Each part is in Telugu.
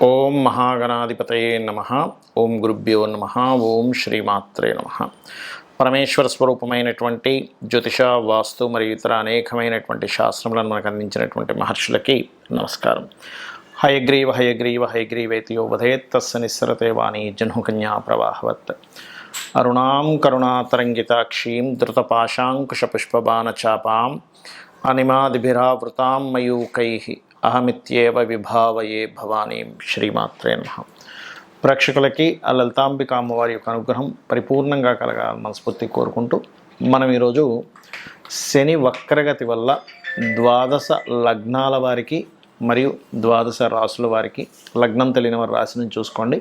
ఓం మహాగణాధిపతయే నమః. ఓం గురుభ్యో నమః. ఓం శ్రీమాత్రే నమః. పరమేశ్వర స్వరూపమైనటువంటి జ్యోతిష, వాస్తు మరియు ఇతర అనేకమైనటువంటి శాస్త్రములను మనకు అందించినటువంటి మహర్షులకి నమస్కారం. హయగ్రీవ హయగ్రీవ హయగ్రీవేతి యో వదేత్ తస్య నిస్సరతే వాణి జహ్నుకన్యా ప్రవాహవత్. అరుణాం కరుణాతరంగితాక్షీం ధృతపాశాంకుశపుష్పబాణచాపాం అనిమాదిభిరావృతాం మయూకైః అహమిత్యేవ విభావయే భవానీం. శ్రీమాత్రే నమః. ప్రేక్షకులకి ఆ లలితాంబిక అమ్మవారి యొక్క అనుగ్రహం పరిపూర్ణంగా కలగాలని మనస్ఫూర్తి కోరుకుంటూ మనం ఈరోజు శని వక్రగతి వల్ల ద్వాదశ లగ్నాల వారికి మరియు ద్వాదశ రాసుల వారికి, లగ్నం తెలియని వారి రాశిని చూసుకోండి,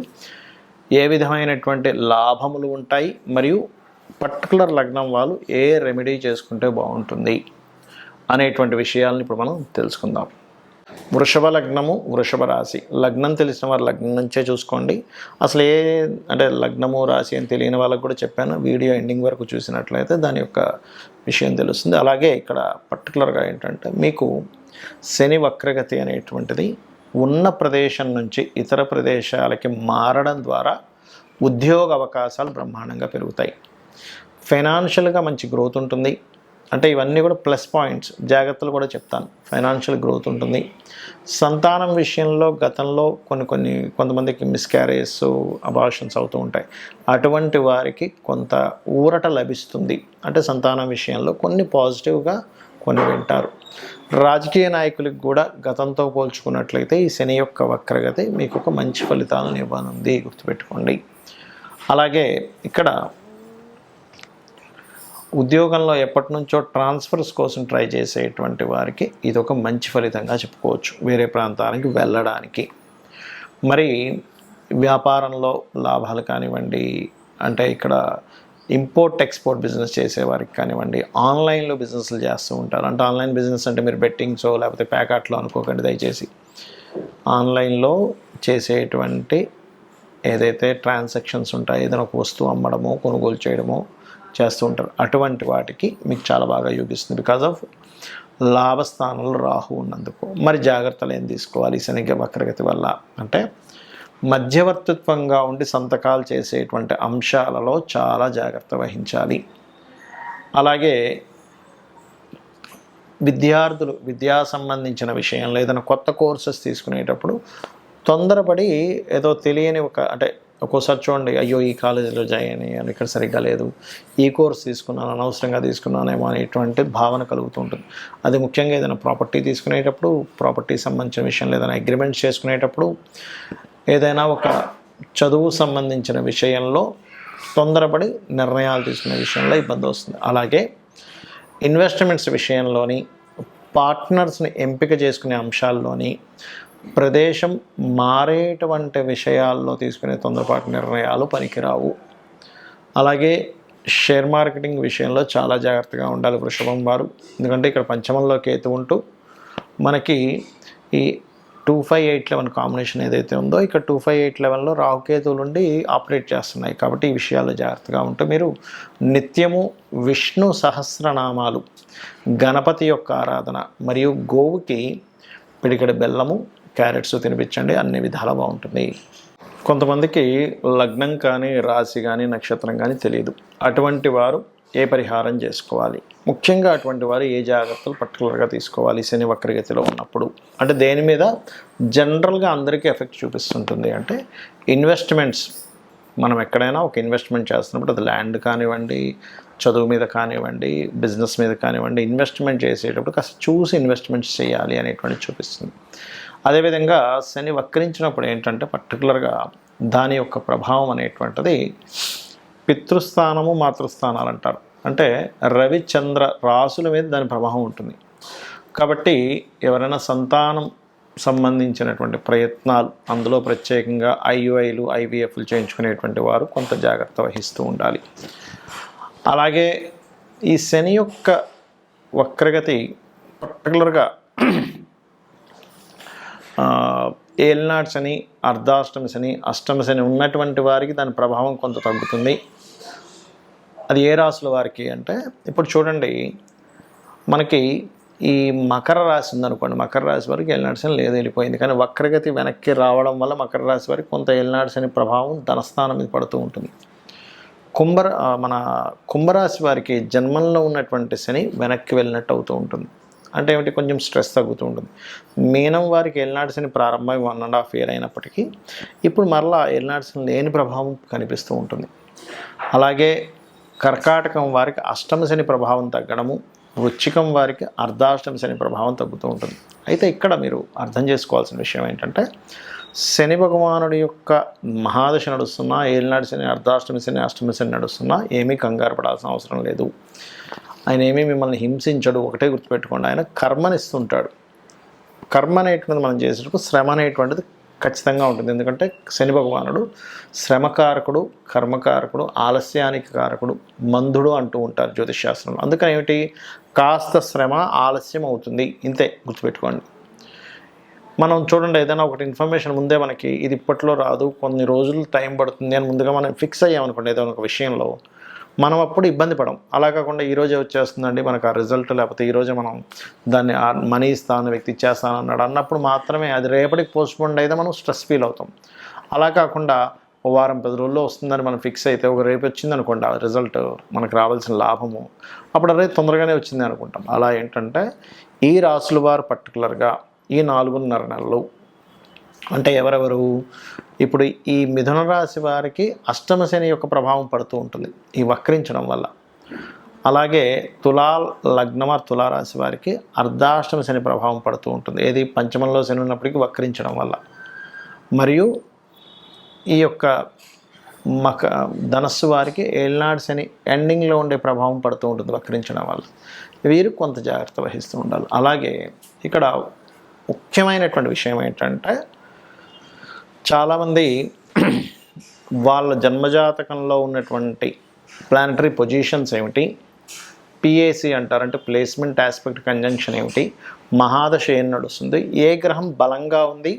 ఏ విధమైనటువంటి లాభములు ఉంటాయి మరియు పర్టికులర్ లగ్నం వాళ్ళు ఏ రెమెడీ చేసుకుంటే బాగుంటుంది అనేటువంటి విషయాలను ఇప్పుడు మనం తెలుసుకుందాం. వృషభ లగ్నము, వృషభ రాశి. లగ్నం తెలిసిన వారు లగ్నం నుంచే చూసుకోండి. అసలు అంటే లగ్నము రాశి అని తెలియని వాళ్ళకు కూడా చెప్పాను, వీడియో ఎండింగ్ వరకు చూసినట్లయితే దాని యొక్క విషయం తెలుస్తుంది. అలాగే ఇక్కడ పర్టికులర్గా ఏంటంటే మీకు శని వక్రగతి అనేటువంటిది ఉన్న ప్రదేశం నుంచి ఇతర ప్రదేశాలకి మారడం ద్వారా ఉద్యోగ అవకాశాలు బ్రహ్మాండంగా పెరుగుతాయి. ఫైనాన్షియల్గా మంచి గ్రోత్ ఉంటుంది. అంటే ఇవన్నీ కూడా ప్లస్ పాయింట్స్, జాగ్రత్తలు కూడా చెప్తాను. ఫైనాన్షియల్ గ్రోత్ ఉంటుంది. సంతానం విషయంలో గతంలో కొంతమందికి మిస్క్యారేజ్, అబార్షన్స్ అవుతూ ఉంటాయి. అటువంటి వారికి కొంత ఊరట లభిస్తుంది. అంటే సంతానం విషయంలో కొన్ని పాజిటివ్గా కొన్ని వింటారు. రాజకీయ నాయకులకు కూడా గతంతో పోల్చుకున్నట్లయితే ఈ శని యొక్క వక్రగతి మీకు ఒక మంచి ఫలితాలను ఇవ్వనుంది, గుర్తుపెట్టుకోండి. అలాగే ఇక్కడ ఉద్యోగంలో ఎప్పటి నుంచో ట్రాన్స్ఫర్స్ కోసం ట్రై చేసేటువంటి వారికి ఇది ఒక మంచి ఫలితంగా చెప్పుకోవచ్చు, వేరే ప్రాంతానికి వెళ్ళడానికి. మరి వ్యాపారంలో లాభాలు కానివ్వండి, అంటే ఇక్కడ ఇంపోర్ట్ ఎక్స్పోర్ట్ బిజినెస్ చేసేవారికి కానివ్వండి, ఆన్లైన్లో బిజినెస్లు చేస్తూ ఉంటారు. అంటే ఆన్లైన్ బిజినెస్ అంటే మీరు బెట్టింగ్సో లేకపోతే ప్యాకెట్లో అనుకోకండి దయచేసి. ఆన్లైన్లో చేసేటువంటి ఏదైతే ట్రాన్సాక్షన్స్ ఉంటాయో, ఏదైనా ఒక వస్తువు అమ్మడమో కొనుగోలు చేయడమో చేస్తూ ఉంటారు, అటువంటి వాటికి మీకు చాలా బాగా యోగిస్తుంది. బికాజ్ ఆఫ్ లాభస్థానంలో రాహు ఉన్నందుకు. మరి జాగ్రత్తలు ఏం తీసుకోవాలి శని వక్రగతి వల్ల అంటే, మధ్యవర్తిత్వంగా ఉండి సంతకాలు చేసేటువంటి అంశాలలో చాలా జాగ్రత్త వహించాలి. అలాగే విద్యార్థులు విద్యా సంబంధించిన విషయంలో ఏదైనా కొత్త కోర్సెస్ తీసుకునేటప్పుడు తొందరపడి ఏదో తెలియని అంటే ఒక్కోసారి చూడండి, అయ్యో ఈ కాలేజీలో జాయిన్ అయ్యాను, ఇక్కడ సరిగ్గా లేదు, ఈ కోర్స్ తీసుకున్నాను, అనవసరంగా తీసుకున్నానేమో అనేటువంటి భావన కలుగుతూ ఉంటుంది. అది ముఖ్యంగా ఏదైనా ప్రాపర్టీ తీసుకునేటప్పుడు, ప్రాపర్టీ సంబంధించిన విషయంలో ఏదైనా అగ్రిమెంట్స్ చేసుకునేటప్పుడు, ఏదైనా ఒక చదువు సంబంధించిన విషయంలో తొందరపడి నిర్ణయాలు తీసుకునే విషయంలో ఇబ్బంది వస్తుంది. అలాగే ఇన్వెస్ట్మెంట్స్ విషయంలోని, పార్ట్నర్స్ని ఎంపిక చేసుకునే అంశాల్లోని, ప్రదేశం మారేటువంటి విషయాల్లో తీసుకునే తొందరపాటు నిర్ణయాలు పనికిరావు. అలాగే షేర్ మార్కెటింగ్ విషయంలో చాలా జాగ్రత్తగా ఉండాలి వృషభం వారు. ఎందుకంటే ఇక్కడ పంచమంలో కేతు ఉంటూ మనకి ఈ 2581 కాంబినేషన్ ఏదైతే ఉందో, ఇక్కడ 2581లో రాహుకేతువులు ఉండి ఆపరేట్ చేస్తున్నాయి. కాబట్టి ఈ విషయాల్లో జాగ్రత్తగా ఉంటూ మీరు నిత్యము విష్ణు సహస్రనామాలు, గణపతి యొక్క ఆరాధన మరియు గోవుకి పిడికెడు బెల్లము, క్యారెట్స్ తినిపించండి, అన్ని విధాలా బాగుంటుంది. కొంతమందికి లగ్నం కానీ, రాశి కానీ, నక్షత్రం కానీ తెలియదు. అటువంటి వారు ఏ పరిహారం చేసుకోవాలి, ముఖ్యంగా అటువంటి వారు ఏ జాగ్రత్తలు పర్టికులర్గా తీసుకోవాలి శని వక్రగతిలో ఉన్నప్పుడు అంటే దేని మీద జనరల్గా అందరికీ ఎఫెక్ట్ చూపిస్తుంటుంది అంటే, ఇన్వెస్ట్మెంట్స్. మనం ఎక్కడైనా ఒక ఇన్వెస్ట్మెంట్ చేస్తున్నప్పుడు అది ల్యాండ్ కానివ్వండి, చదువు మీద కానివ్వండి, బిజినెస్ మీద కానివ్వండి, ఇన్వెస్ట్మెంట్ చేసేటప్పుడు కాస్త చూసి ఇన్వెస్ట్మెంట్స్ చేయాలి అనేటువంటి చూపిస్తుంది. అదేవిధంగా శని వక్రించినప్పుడు ఏంటంటే పర్టికులర్గా దాని యొక్క ప్రభావం అనేటువంటిది పితృస్థానము, మాతృస్థానాలు అంటారు. అంటే రవి చంద్ర రాసుల మీద దాని ప్రభావం ఉంటుంది. కాబట్టి ఎవరైనా సంతానం సంబంధించినటువంటి ప్రయత్నాలు, అందులో ప్రత్యేకంగా IUIలు, IVFలు చేయించుకునేటువంటి వారు కొంత జాగ్రత్త వహిస్తూ ఉండాలి. అలాగే ఈ శని యొక్క వక్రగతి పర్టికులర్గా ఏలినాటి శని, అర్ధాష్టమి శని, అష్టమి శని ఉన్నటువంటి వారికి దాని ప్రభావం కొంత తగ్గుతుంది. అది ఏ రాసుల వారికి అంటే, ఇప్పుడు చూడండి, మనకి ఈ మకర రాశి ఉందనుకోండి, మకర రాశి వారికి ఏలినాటి శని లేదు, వెళ్ళిపోయింది. కానీ వక్రగతి వెనక్కి రావడం వల్ల మకర రాశి వారికి కొంత ఏలినాటి శని ప్రభావం ధనస్థానం మీద పడుతూ ఉంటుంది. మన కుంభరాశి వారికి జన్మంలో ఉన్నటువంటి శని వెనక్కి వెళ్ళినట్టు అవుతూ ఉంటుంది. అంటే ఏమిటి, కొంచెం స్ట్రెస్ తగ్గుతూ ఉంటుంది. మీనం వారికి ఏలినాటి శని ప్రారంభమై 1.5 year అయినప్పటికీ ఇప్పుడు మరలా ఏలినాటి శని లేని ప్రభావం కనిపిస్తూ ఉంటుంది. అలాగే కర్కాటకం వారికి అష్టమ శని ప్రభావం తగ్గడము, వృశ్చికం వారికి అర్ధాష్టమ శని ప్రభావం తగ్గుతూ ఉంటుంది. అయితే ఇక్కడ మీరు అర్థం చేసుకోవాల్సిన విషయం ఏంటంటే, శని భగవానుడి యొక్క మహాదశ నడుస్తున్నా, ఏలినాటి శని, అర్ధాష్టమి శని, అష్టమి శని నడుస్తున్నా ఏమీ కంగారు పడాల్సిన అవసరం లేదు. ఆయన ఏమీ మిమ్మల్ని హింసించడు. ఒకటే గుర్తుపెట్టుకోండి, ఆయన కర్మనిస్తుంటాడు. కర్మ అనేటువంటిది మనం చేసేటప్పుడు శ్రమ అనేటువంటిది ఖచ్చితంగా ఉంటుంది. ఎందుకంటే శని భగవానుడు శ్రమకారకుడు, కర్మకారకుడు, ఆలస్యానికి కారకుడు, మందుడు అంటూ ఉంటారు జ్యోతిష్శాస్త్రంలో. అందుకని ఏమిటి, కాస్త శ్రమ ఆలస్యం అవుతుంది, ఇంతే గుర్తుపెట్టుకోండి. మనం చూడండి, ఏదైనా ఒకటి ఇన్ఫర్మేషన్ ముందే మనకి ఇది ఇప్పట్లో రాదు, కొన్ని రోజులు టైం పడుతుంది అని ముందుగా మనం ఫిక్స్ అయ్యామనుకోండి ఏదైనా ఒక విషయంలో, మనం అప్పుడు ఇబ్బంది పడం. అలా కాకుండా ఈరోజే వచ్చేస్తుందండి మనకు ఆ రిజల్ట్, లేకపోతే ఈరోజే మనం దాన్ని మనీ ఇస్తాను, వ్యక్తి ఇచ్చేస్తాను అన్నాడు అన్నప్పుడు మాత్రమే అది రేపటికి పోస్ట్పోన్ అయితే మనం స్ట్రెస్ ఫీల్ అవుతాం. అలా కాకుండా ఓ వారం 10 రోజుల్లో వస్తుందని మనం ఫిక్స్ అయితే, ఒక రేపు వచ్చింది అనుకోండి ఆ రిజల్ట్, మనకు రావాల్సిన లాభము, అప్పుడు అదే తొందరగానే వచ్చింది అనుకుంటాం. అలా ఏంటంటే ఈ రాసుల వారు పర్టికులర్గా ఈ 4.5 నెలలు అంటే ఎవరెవరు, ఇప్పుడు ఈ మిథున రాశి వారికి అష్టమ శని యొక్క ప్రభావం పడుతూ ఉంటుంది ఈ వక్రించడం వల్ల. అలాగే లగ్నమ తులారాశి వారికి అర్ధాష్టమ శని ప్రభావం పడుతూ ఉంటుంది, ఏది పంచమంలో శని ఉన్నప్పటికీ వక్రించడం వల్ల. మరియు ఈ యొక్క ధనస్సు వారికి ఏలినాటి శని ఎండింగ్లో ఉండే ప్రభావం పడుతూ ఉంటుంది వక్రించడం వల్ల. వీరు కొంత జాగ్రత్త వహిస్తూ ఉండాలి. అలాగే ఇక్కడ ముఖ్యమైనటువంటి విషయం ఏంటంటే, చాలామంది వాళ్ళ జన్మజాతకంలో ఉన్నటువంటి ప్లానటరీ పొజిషన్స్ ఏమిటి, పిఏసి అంటారు, అంటే ప్లేస్మెంట్ ఆస్పెక్ట్ కంజంక్షన్ ఏమిటి, మహాదశ ఏం నడుస్తుంది, ఏ గ్రహం బలంగా ఉంది,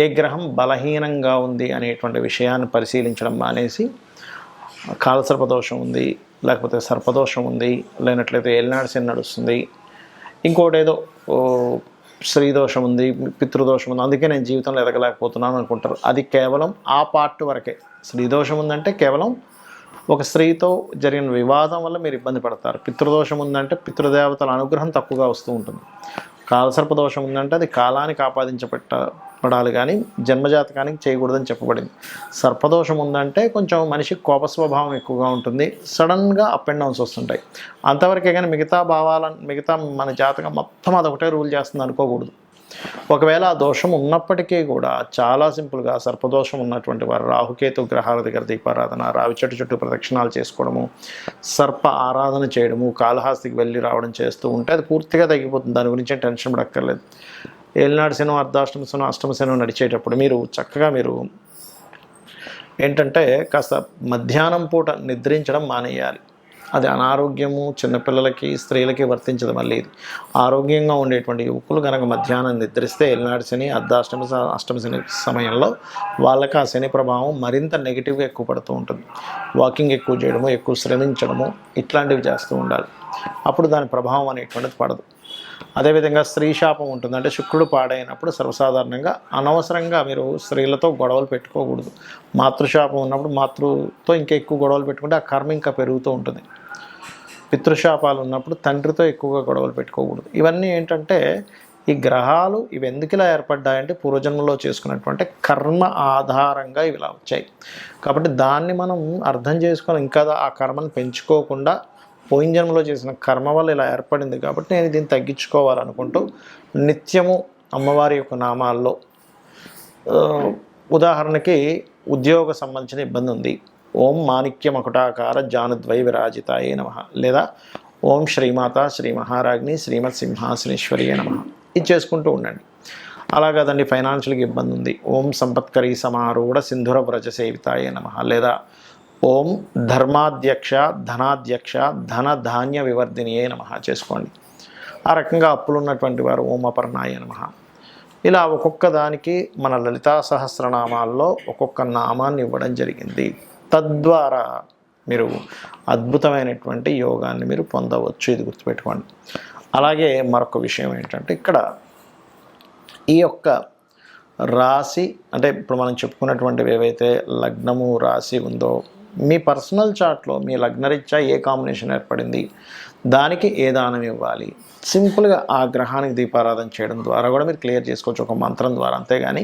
ఏ గ్రహం బలహీనంగా ఉంది అనేటువంటి విషయాన్ని పరిశీలించడం మానేసి కాలసర్పదోషం ఉంది, లేకపోతే సర్పదోషం ఉంది, లేనట్లయితే ఏలినాటి శని నడుస్తుంది, ఇంకోటి ఏదో స్త్రీదోషం ఉంది, పితృదోషం ఉంది, అందుకే నేను జీవితంలో ఎదగలేకపోతున్నాను అనుకుంటారు. అది కేవలం ఆ పార్ట్ వరకే. స్త్రీదోషం ఉందంటే కేవలం ఒక స్త్రీతో జరిగిన వివాదం వల్ల మీరు ఇబ్బంది పడతారు. పితృదోషం ఉందంటే పితృదేవతల అనుగ్రహం తక్కువగా వస్తూ ఉంటుంది. కాలసర్పదోషం ఉందంటే అది కాలానికి ఆపాదించబడాలి కానీ జన్మజాతకానికి చేయకూడదని చెప్పబడింది. సర్పదోషం ఉందంటే కొంచెం మనిషికి కోప స్వభావం ఎక్కువగా ఉంటుంది, సడన్గా అప్ అండ్ డౌన్స్ వస్తుంటాయి, అంతవరకే. కానీ మిగతా మన జాతకం మొత్తం అదొకటే రూల్ చేస్తుంది అనుకోకూడదు. ఒకవేళ ఆ దోషం ఉన్నప్పటికీ కూడా చాలా సింపుల్గా సర్పదోషం ఉన్నటువంటి వారు రాహుకేతు గ్రహాల దగ్గర దీపారాధన, రావి చెట్టు చుట్టూ ప్రదక్షిణాలు చేసుకోవడము, సర్ప ఆరాధన చేయడము, కాళహస్తికి వెళ్ళి రావడం చేస్తూ ఉంటే అది పూర్తిగా తగ్గిపోతుంది. దాని గురించి టెన్షన్ పడక్కర్లేదు. ఏలినాటి శని, అర్ధాష్టమ శని, అష్టమ శని నడిచేటప్పుడు మీరు చక్కగా ఏంటంటే కాస్త మధ్యాహ్నం పూట నిద్రించడం మానేయాలి. అది అనారోగ్యము చిన్నపిల్లలకి, స్త్రీలకి వర్తించదు. మళ్ళీ ఇది ఆరోగ్యంగా ఉండేటువంటి యువకులు కనుక మధ్యాహ్నం నిద్రిస్తే ఏలినాటి శని, అష్టమ శని సమయంలో వాళ్ళకి ఆ శని ప్రభావం మరింత నెగిటివ్గా ఎక్కువ పడుతూ ఉంటుంది. వాకింగ్ ఎక్కువ చేయడము, ఎక్కువ శ్రమించడము, ఇట్లాంటివి చేస్తూ ఉండాలి. అప్పుడు దాని ప్రభావం అనేటువంటిది పడదు. అదేవిధంగా స్త్రీ శాపం ఉంటుంది, అంటే శుక్రుడు పాడైనప్పుడు సర్వసాధారణంగా అనవసరంగా మీరు స్త్రీలతో గొడవలు పెట్టుకోకూడదు. మాతృశాపం ఉన్నప్పుడు మాతృతో ఇంకా ఎక్కువ గొడవలు పెట్టుకుంటే ఆ కర్మ ఇంకా పెరుగుతూ ఉంటుంది. పితృశాపాలు ఉన్నప్పుడు తండ్రితో ఎక్కువగా గొడవలు పెట్టుకోకూడదు. ఇవన్నీ ఏంటంటే ఈ గ్రహాలు ఇవి ఎందుకు ఇలా ఏర్పడ్డాయంటే పూర్వజన్మలో చేసుకున్నటువంటి కర్మ ఆధారంగా ఇవి ఇలా వచ్చాయి. కాబట్టి దాన్ని మనం అర్థం చేసుకొని ఇంకా ఆ కర్మను పెంచుకోకుండా పోయిన జన్మలో చేసిన కర్మ వల్ల ఇలా ఏర్పడింది కాబట్టి నేను దీన్ని తగ్గించుకోవాలనుకుంటూ నిత్యము అమ్మవారి యొక్క నామాల్లో, ఉదాహరణకి ఉద్యోగ సంబంధించిన ఇబ్బంది ఉంది, ఓం మాణిక్య మకుటాకార జానుద్వై విరాజితాయే నమః, లేదా ఓం శ్రీమాత శ్రీ మహారాజ్ని శ్రీమత్ సింహాసనేశ్వరియే నమః, ఇది చేసుకుంటూ ఉండండి. అలా కాదండి ఫైనాన్షియల్గా ఇబ్బంది ఉంది, ఓం సంపత్కరీ సమారూఢ సింధుర వ్రజ సేవితాయే నమః, లేదా ఓం ధర్మాధ్యక్ష ధనాధ్యక్ష ధన ధాన్య వివర్ధినియే నమః చేసుకోండి. ఆ రకంగా అప్పులు ఉన్నటువంటి వారు ఓం అపర్ణాయ నమః. ఇలా ఒక్కొక్క దానికి మన లలితా సహస్రనామాల్లో ఒక్కొక్క నామాన్ని ఇవ్వడం జరిగింది. తద్వారా మీరు అద్భుతమైనటువంటి యోగాన్ని మీరు పొందవచ్చు, ఇది గుర్తుపెట్టుకోండి. అలాగే మరొక విషయం ఏంటంటే ఇక్కడ ఈ యొక్క రాశి అంటే ఇప్పుడు మనం చెప్పుకున్నటువంటివి ఏవైతే లగ్నము రాశి ఉందో మీ పర్సనల్ చార్ట్లో మీ లగ్నరీత్యా ఏ కాంబినేషన్ ఏర్పడింది, దానికి ఏ దానం ఇవ్వాలి, సింపుల్గా ఆ గ్రహానికి దీపారాధన చేయడం ద్వారా కూడా మీరు క్లియర్ చేసుకోవచ్చు ఒక మంత్రం ద్వారా. అంతేగాని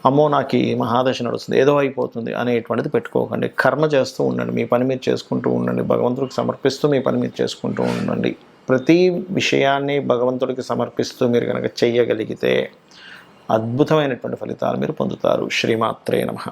అమ్మో నాకు ఈ మహాదశ నడుస్తుంది ఏదో అయిపోతుంది అనేటువంటిది పెట్టుకోకండి. కర్మ చేస్తూ ఉండండి, మీ పని మీరు చేసుకుంటూ ఉండండి, భగవంతుడికి సమర్పిస్తూ మీ పని మీరు చేసుకుంటూ ఉండండి. ప్రతి విషయాన్ని భగవంతుడికి సమర్పిస్తూ మీరు కనుక చెయ్యగలిగితే అద్భుతమైనటువంటి ఫలితాలు మీరు పొందుతారు. శ్రీమాత్రే నమః.